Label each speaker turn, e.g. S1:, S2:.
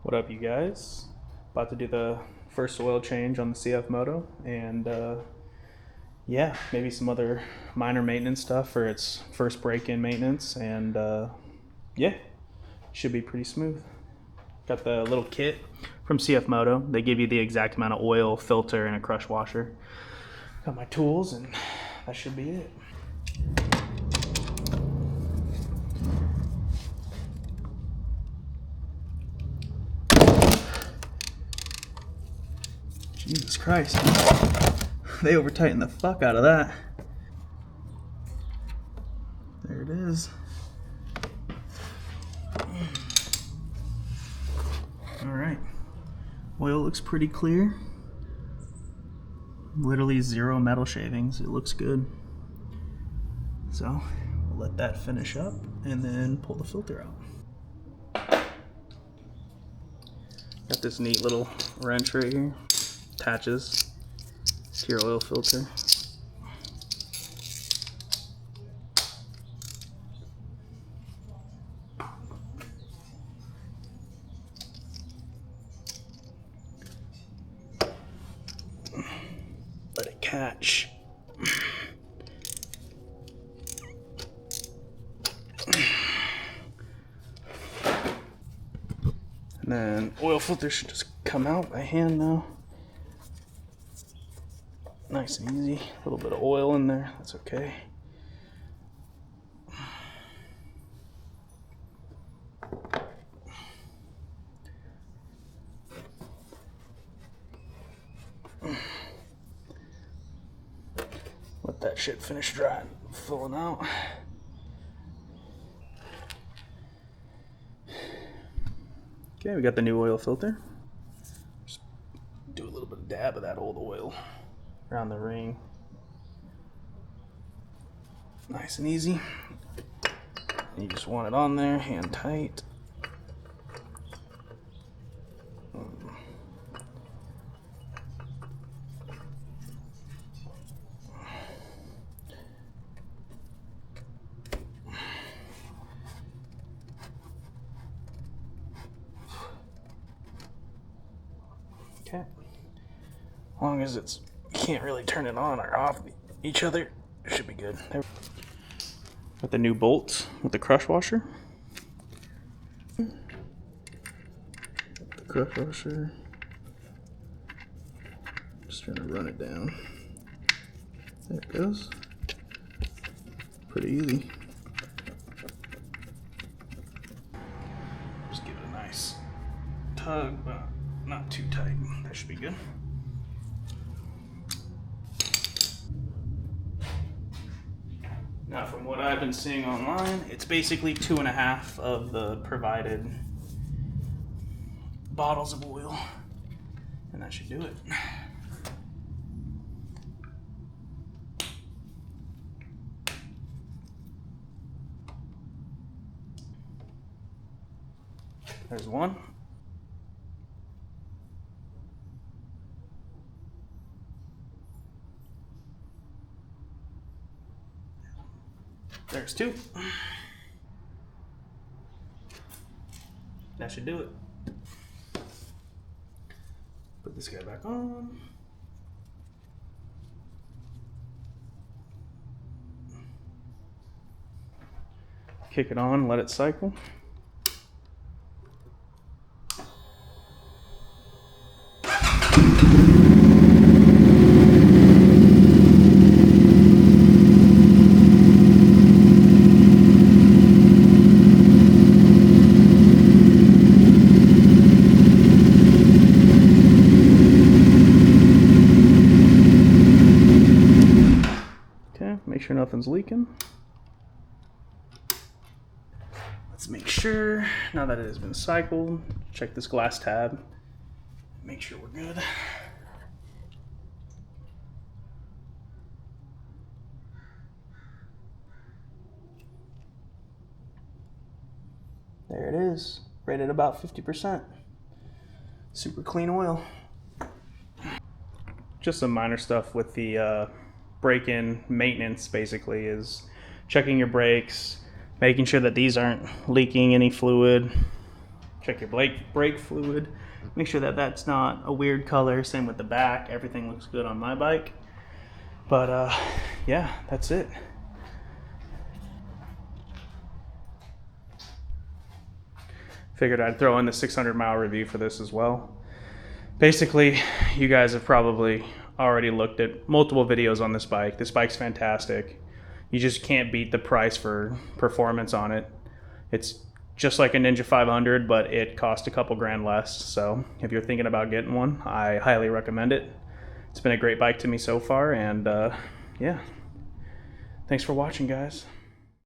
S1: What up, you guys? About to do the first oil change on the Cfmoto, and yeah, maybe some other minor maintenance stuff for its first break-in maintenance, and yeah, should be pretty smooth. Got the little kit from Cfmoto. They give you the exact amount of oil, filter, and a crush washer. Got my tools, and that should be it. Jesus Christ. They over-tightened the fuck out of that. There it is. Alright. Oil looks pretty clear. Literally zero metal shavings. It looks good. So, we'll let that finish up and then pull the filter out. Got this neat little wrench right here. Attaches to your oil filter. Let it catch. And then oil filter should just come out by hand now. Nice and easy. A little bit of oil in there, that's okay. Let that shit finish drying, filling out. Okay, we got the new oil filter. Just do a little bit of dab of that old oil around the ring. Nice and easy. You just want it on there, hand tight. Okay. As long as it's, you can't really turn it on or off each other, it should be good. Got the new bolts with the crush washer. The crush washer. Just trying to run it down. There it goes. Pretty easy. Just give it a nice tug, but not too tight. That should be good. Now, from what I've been seeing online, it's basically 2.5 of the provided bottles of oil, and that should do it. There's one. There's two. That should do it. Put this guy back on. Kick it on, let it cycle. Make sure nothing's leaking. Let's make sure, now that it has been cycled, check this glass tab. Make sure we're good. There it is, rated about 50%. Super clean oil. Just some minor stuff with the break-in maintenance, basically, is checking your brakes, making sure that these aren't leaking any fluid, Check your brake fluid. Make sure that that's not a weird color. Same with the back. Everything looks good on my bike. But yeah, that's it. Figured I'd throw in the 600-mile review for this as well. Basically, you guys have probably already looked at multiple videos on this bike. This bike's fantastic. You just can't beat the price for performance on it. It's just like a Ninja 500, but it cost a couple grand less. So if you're thinking about getting one, I highly recommend it. It's been a great bike to me so far, and yeah. Thanks for watching, guys.